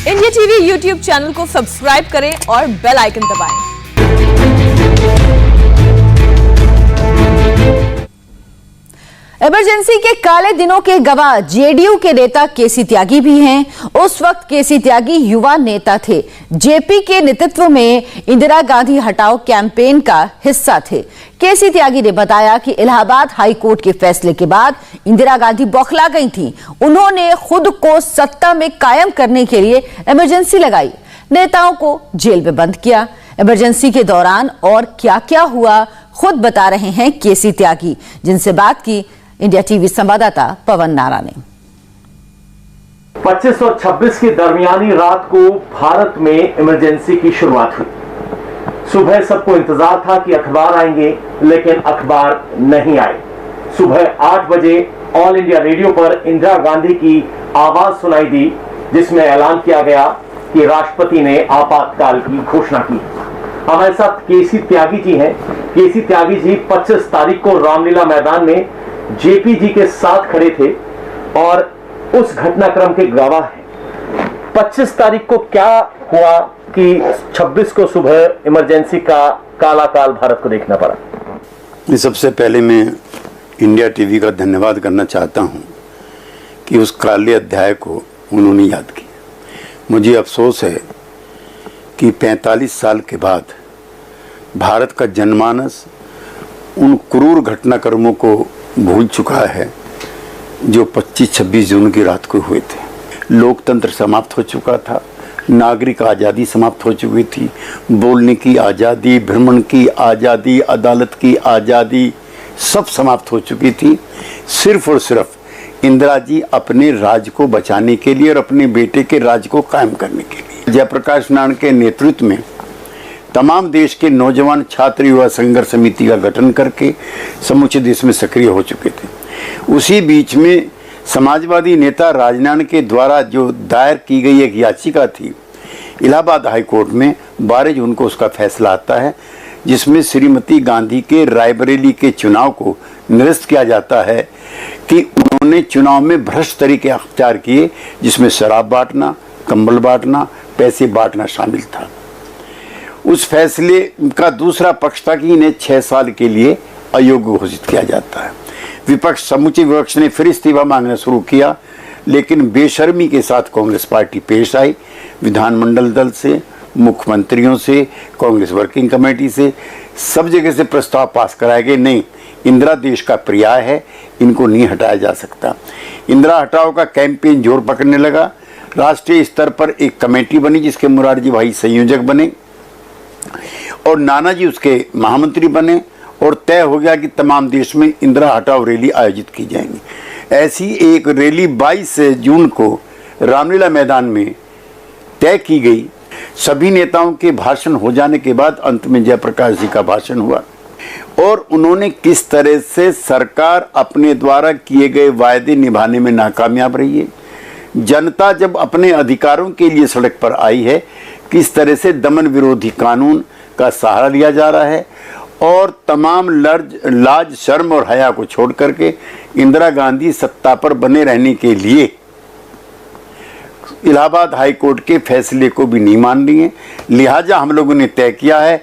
India TV YouTube channel को subscribe करें और बेल आइकन दबाएं। इमरजेंसी के काले दिनों के गवाह जेडीयू के नेता केसी त्यागी भी हैं। उस वक्त केसी त्यागी युवा नेता थे, जेपी के नेतृत्व में इंदिरा गांधी हटाओ कैंपेन का हिस्सा थे। केसी त्यागी ने बताया कि इलाहाबाद हाई कोर्ट के फैसले के बाद इंदिरा गांधी बौखला गई थीं। उन्होंने खुद को सत्ता में कायम करने के लिए इमरजेंसी लगाई, नेताओं को जेल में बंद किया। इमरजेंसी के दौरान और क्या क्या हुआ खुद बता रहे हैं केसी त्यागी, जिनसे बात की इंडिया टीवी संवाददाता पवन नारा ने। 25 और 26 की दरमियानी रात को भारत में इमरजेंसी की शुरुआत हुई। सुबह सबको इंतजार था कि अखबार आएंगे, लेकिन अखबार नहीं आए। सुबह 8 बजे ऑल इंडिया रेडियो पर इंदिरा गांधी की आवाज सुनाई दी, जिसमें ऐलान किया गया कि राष्ट्रपति ने आपातकाल की घोषणा की। हमारे साथ केसी त्यागी जी हैं। केसी त्यागी जी 25 तारीख को रामलीला मैदान में जेपी जी के साथ खड़े थे और उस घटनाक्रम के गवाह हैं। 25 तारीख को क्या हुआ कि 26 को सुबह इमरजेंसी का काला काल भारत को देखना पड़ा? सबसे पहले मैं इंडिया टीवी का धन्यवाद करना चाहता हूं कि उस काले अध्याय को उन्होंने याद किया। मुझे अफसोस है कि 45 साल के बाद भारत का जनमानस उन क्रूर घटनाक्रमों को भूल चुका है जो 25-26 जून की रात को हुए थे। लोकतंत्र समाप्त हो चुका था, नागरिक आज़ादी समाप्त हो चुकी थी, बोलने की आज़ादी, भ्रमण की आज़ादी, अदालत की आज़ादी सब समाप्त हो चुकी थी। सिर्फ और सिर्फ इंदिरा जी अपने राज को बचाने के लिए और अपने बेटे के राज को कायम करने के लिए जयप्रकाश नारायण के नेतृत्व में तमाम देश के नौजवान छात्र युवा संघर्ष समिति का गठन करके समूचे देश में सक्रिय हो चुके थे। उसी बीच में समाजवादी नेता राजनारायण के द्वारा जो दायर की गई एक याचिका थी इलाहाबाद हाई कोर्ट में, 12 जून को उसका फैसला आता है, जिसमें श्रीमती गांधी के रायबरेली के चुनाव को निरस्त किया जाता है कि उन्होंने चुनाव में भ्रष्ट तरीके अख्तियार किए, जिसमें शराब बांटना, कंबल बांटना, पैसे बांटना शामिल था। उस फैसले का दूसरा पक्ष था कि इन्हें 6 साल के लिए अयोग्य घोषित किया जाता है। समूचे विपक्ष ने फिर इस्तीफा मांगना शुरू किया, लेकिन बेशर्मी के साथ कांग्रेस पार्टी पेश आई। विधानमंडल दल से, मुख्यमंत्रियों से, कांग्रेस वर्किंग कमेटी से, सब जगह से प्रस्ताव पास कराए गए। नहीं, इंदिरा देश का पर्याय है, इनको नहीं हटाया जा सकता। इंदिरा हटाओ का कैंपेन जोर पकड़ने लगा। राष्ट्रीय स्तर पर एक कमेटी बनी जिसके मुरारजी भाई संयोजक बने और नानाजी उसके महामंत्री बने, और तय हो गया कि तमाम देश में इंदिरा हटाओ रैली आयोजित की जाएंगी। ऐसी एक रैली 22 जून को रामलीला मैदान में तय की गई। सभी नेताओं के भाषण हो जाने के बाद अंत में जयप्रकाश जी का भाषण हुआ और उन्होंने किस तरह से सरकार अपने द्वारा किए गए वायदे निभाने में नाकामयाब रही है, जनता जब अपने अधिकारों के लिए सड़क पर आई है, किस तरह से दमन विरोधी कानून का सहारा लिया जा रहा है और तमाम लाज शर्म और हया को छोड़ करके इंदिरा गांधी सत्ता पर बने रहने के लिए इलाहाबाद हाई कोर्ट के फैसले को भी नहीं मान रही है। लिहाजा हम लोगों ने तय किया है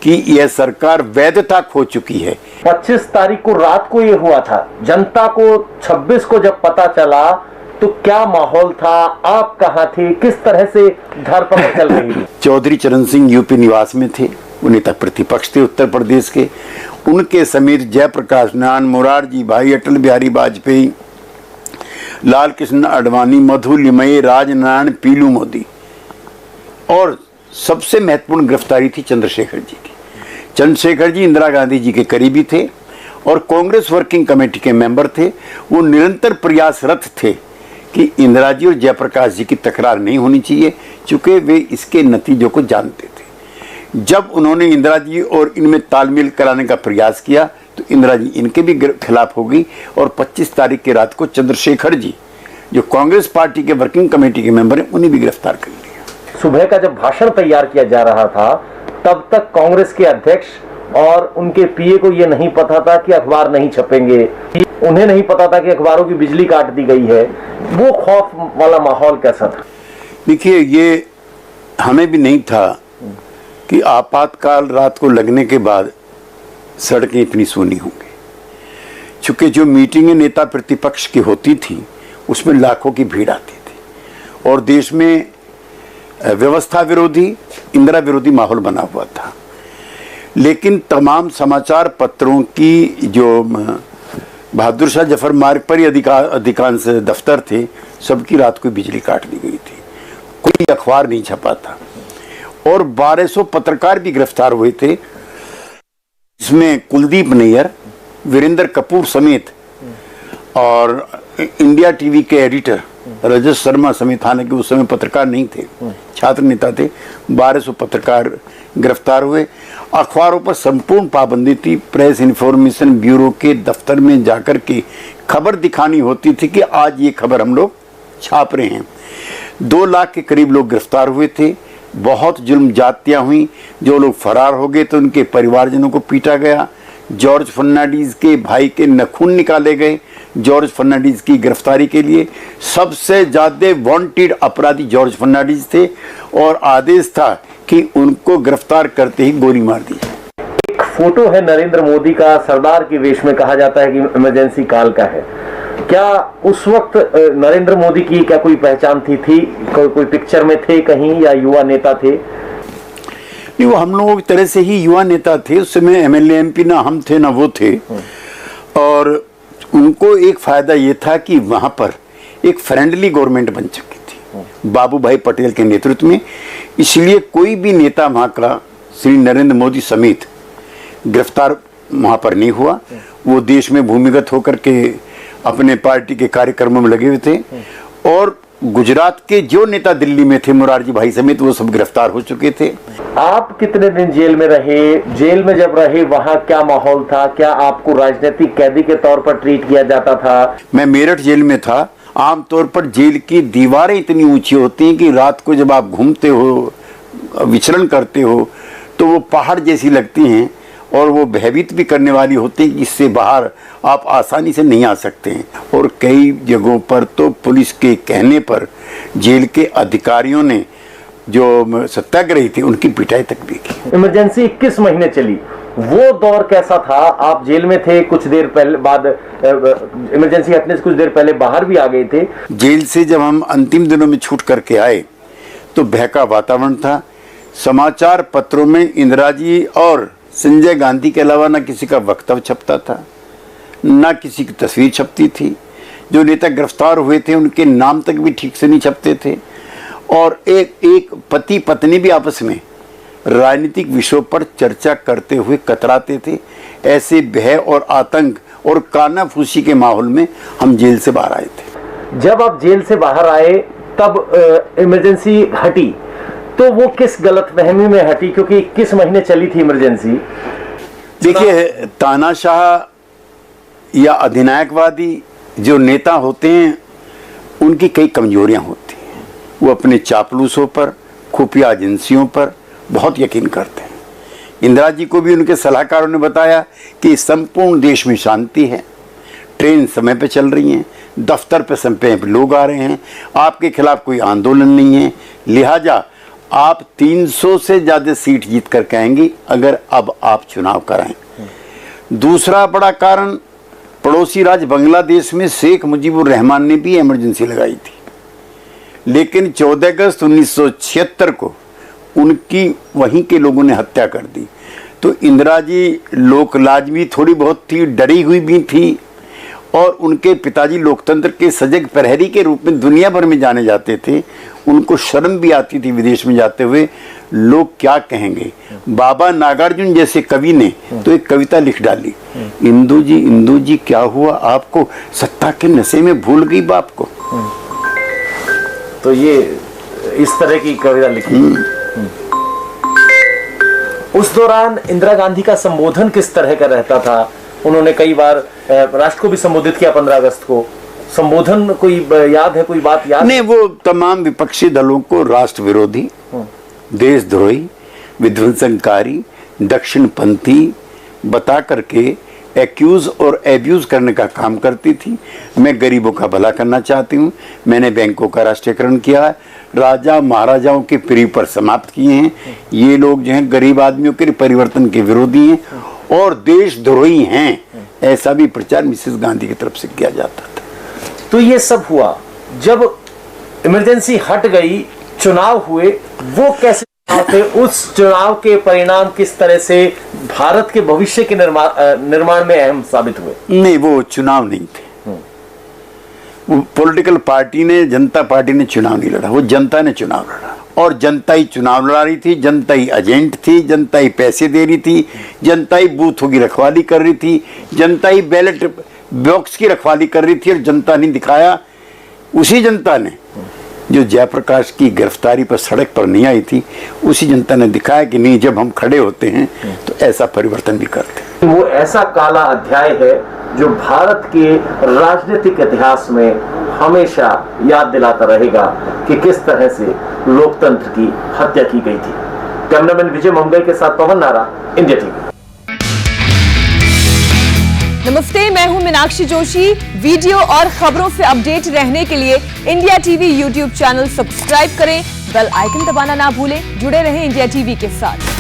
कि यह सरकार वैधता खो चुकी है। 25 तारीख को रात को यह हुआ था। जनता को 26 को जब पता चला तो क्या माहौल था? आप कहां थे? किस तरह से धरपकड़ चल रही थी? चौधरी चरण सिंह यूपी निवास में थे, वो नेता प्रतिपक्ष थे उत्तर प्रदेश के। उनके समेत जयप्रकाश नारायण, मोरारजी भाई, अटल बिहारी वाजपेयी, लाल कृष्ण आडवाणी, मधु लिमये, राजनारायण, पीलू मोदी, और सबसे महत्वपूर्ण गिरफ्तारी थी चंद्रशेखर जी की। चंद्रशेखर जी इंदिरा गांधी जी के करीबी थे और कांग्रेस वर्किंग कमेटी के मेंबर थे। वो निरंतर प्रयासरत थे कि इंदिरा जी और जयप्रकाश जी की तकरार नहीं होनी चाहिए, चूंकि वे इसके नतीजों को जानते थे। जब उन्होंने इंदिरा जी और इनमें तालमेल कराने का प्रयास किया तो इंदिरा जी इनके भी खिलाफ हो गई और 25 तारीख की रात को चंद्रशेखर जी, जो कांग्रेस पार्टी के वर्किंग कमेटी के मेंबर हैं, उन्हें भी गिरफ्तार कर लिया। सुबह का जब भाषण तैयार किया जा रहा था तब तक कांग्रेस के अध्यक्ष और उनके पीए को यह नहीं पता था कि अखबार नहीं छपेंगे, उन्हें नहीं पता था कि अखबारों की बिजली काट दी गई है। वो खौफ वाला माहौल कैसा था? देखिए, ये हमें भी नहीं था कि आपातकाल रात को लगने के बाद सड़कें इतनी सूनी होंगी। चूंकि जो मीटिंगें नेता प्रतिपक्ष की होती थी उसमें लाखों की भीड़ आती थी और देश में व्यवस्था विरोधी, इंदिरा विरोधी माहौल बना हुआ था। लेकिन तमाम समाचार पत्रों की जो बहादुर शाह जफर मार्ग पर ही अधिकांश दफ्तर थे, सबकी रात को बिजली काट दी गई थी। कोई अखबार नहीं छपा था और 1200 पत्रकार भी गिरफ्तार हुए थे, इसमें कुलदीप नैयर, वीरेंद्र कपूर समेत और इंडिया टीवी के एडिटर रजत शर्मा समेत, हालांकि उस समय पत्रकार नहीं थे, छात्र नेता थे। 1200 पत्रकार गिरफ्तार हुए। अखबारों पर संपूर्ण पाबंदी थी। प्रेस इन्फॉर्मेशन ब्यूरो के दफ्तर में जाकर के खबर दिखानी होती थी कि आज ये खबर हम लोग छाप रहे हैं। 2 लाख के करीब लोग गिरफ्तार हुए थे। बहुत जुल्म जातियाँ हुई। जो लोग फरार हो गए तो उनके परिवारजनों को पीटा गया। जॉर्ज फर्नांडीज के भाई के नखून निकाले गए जॉर्ज फर्नांडीज की गिरफ्तारी के लिए। सबसे ज्यादा वांटेड अपराधी जॉर्ज फर्नांडीज थे और आदेश था कि उनको गिरफ्तार करते ही गोली मार दी जाए। एक फोटो है नरेंद्र मोदी का, सरदार के वेश में, कहा जाता है कि इमरजेंसी काल का है। क्या उस वक्त नरेंद्र मोदी की क्या कोई पहचान थी? कोई पिक्चर में थे कहीं या युवा नेता थे? नहीं, वो हम लोगों की तरह से ही युवा नेता थे। उस समय एमएलए एमपी ना हम थे ना वो थे। और उनको एक फायदा ये था कि वहां पर एक फ्रेंडली गवर्नमेंट बन चुकी थी बाबू भाई पटेल के नेतृत्व में। इसलिए कोई भी नेता वहां का, श्री नरेंद्र मोदी समेत, गिरफ्तार वहां पर नहीं हुआ। वो देश में भूमिगत होकर के अपने पार्टी के कार्यक्रमों में लगे हुए थे। और गुजरात के जो नेता दिल्ली में थे, मुरारजी भाई समेत, वो सब गिरफ्तार हो चुके थे। आप कितने दिन जेल में रहे? जेल में जब रहे वहां क्या माहौल था? क्या आपको राजनीतिक कैदी के तौर पर ट्रीट किया जाता था? मैं मेरठ जेल में था। आमतौर पर जेल की दीवारें इतनी ऊंची होती हैं कि रात को जब आप घूमते हो, विचरण करते हो, तो वो पहाड़ जैसी लगती हैं और वो भयभीत भी करने वाली होती है कि इससे बाहर आप आसानी से नहीं आ सकते हैं। और कई जगहों पर तो पुलिस के कहने पर जेल के अधिकारियों ने, जो सत्याग्रही थे, उनकी पिटाई तक भी की। इमरजेंसी 21 महीने चली, वो दौर कैसा था? आप जेल में थे, कुछ देर पहले बाद इमरजेंसी हटने से कुछ देर पहले बाहर भी आ गए थे। जेल से जब हम अंतिम दिनों में छूट करके आए तो बहका वातावरण था। समाचार पत्रों में इंदिरा जी और संजय गांधी के अलावा न किसी का वक्तव्य छपता था, न किसी की तस्वीर छपती थी। जो नेता गिरफ्तार हुए थे उनके नाम तक भी ठीक से नहीं छपते थे। और एक पति पत्नी भी आपस में राजनीतिक विषयों पर चर्चा करते हुए कतराते थे। ऐसे भय और आतंक और कानाफूसी के माहौल में हम जेल से बाहर आए थे। जब आप जेल से बाहर आए तब इमरजेंसी हटी, तो वो किस गलतफहमी में हटी? क्योंकि 21 महीने चली थी इमरजेंसी। देखिए, तानाशाह या अधिनायकवादी जो नेता होते हैं उनकी कई कमजोरियां होती हैं। वो अपने चापलूसों पर, खुफिया एजेंसियों पर बहुत यकीन करते हैं। इंदिरा जी को भी उनके सलाहकारों ने बताया कि संपूर्ण देश में शांति है, ट्रेन समय पे चल रही हैं, दफ्तर पे समय पे लोग आ रहे हैं, आपके खिलाफ कोई आंदोलन नहीं है, लिहाजा आप 300 से ज्यादा सीट जीत कर आएंगी अगर अब आप चुनाव कराएं। दूसरा बड़ा कारण, पड़ोसी राज्य बांग्लादेश में शेख मुजीबुर रहमान ने भी इमरजेंसी लगाई थी, लेकिन 14 अगस्त 1976 को उनकी वहीं के लोगों ने हत्या कर दी। तो इंदिरा जी लोकलाज भी थोड़ी बहुत थी, डरी हुई भी थी। और उनके पिताजी लोकतंत्र के सजग प्रहरी के रूप में दुनिया भर में जाने जाते थे। उनको शर्म भी आती थी विदेश में जाते हुए, लोग क्या कहेंगे। बाबा नागार्जुन जैसे कवि ने तो एक कविता लिख डाली, इंदू जी क्या हुआ आपको, सत्ता के नशे में भूल गई बाप को। तो ये इस तरह की कविता लिखी। उस दौरान इंदिरा गांधी का संबोधन किस तरह का रहता था? उन्होंने कई बार राष्ट्र को भी संबोधित किया 15 अगस्त को। संबोधन कोई याद है, कोई बात याद? नहीं, वो तमाम विपक्षी दलों को राष्ट्र विरोधी, देशद्रोही, विध्वंसनकारी, दक्षिणपंथी बता करके एक्यूज और एब्यूज करने का काम करती थी। मैं गरीबों का भला करना चाहती हूँ, मैंने बैंकों का राष्ट्रीयकरण किया, राजा महाराजाओं के प्रिय पर समाप्त किए हैं। ये लोग जो हैं गरीब आदमियों के परिवर्तन के विरोधी हैं और देशद्रोही हैं, ऐसा भी प्रचार मिसेस गांधी की तरफ से किया जाता था। तो ये सब हुआ, जब इमरजेंसी हट गई, चुनाव हुए, वो कैसे थे? उस चुनाव के परिणाम किस तरह से भारत के भविष्य के निर्माण में अहम साबित हुए? नहीं, वो चुनाव नहीं थे। वो पॉलिटिकल पार्टी ने, जनता पार्टी ने चुनाव नहीं लड़ा, वो जनता ने चुनाव लड़ा और जनता ही चुनाव लड़ा रही थी, जनता ही एजेंट थी, जनता ही पैसे दे रही थी, जनता ही बूथों की रखवाली कर रही थी, जनता ही बैलेट बॉक्स की रखवाली कर रही थी और जनता ने दिखाया, उसी जनता ने जो जयप्रकाश की गिरफ्तारी पर सड़क पर नहीं आई थी, उसी जनता ने दिखाया कि नहीं, जब हम खड़े होते हैं तो ऐसा परिवर्तन भी करते हैं। वो ऐसा काला अध्याय है जो भारत के राजनीतिक इतिहास में हमेशा याद दिलाता रहेगा कि किस तरह से लोकतंत्र की हत्या की गई थी। कैमरामैन विजय मुंबई के साथ पवन नारा, इंडिया टीवी। नमस्ते, मैं हूं मीनाक्षी जोशी। वीडियो और खबरों से अपडेट रहने के लिए India TV YouTube channel subscribe करें, बेल आइकन दबाना ना भूलें। जुड़े रहें इंडिया टीवी के साथ।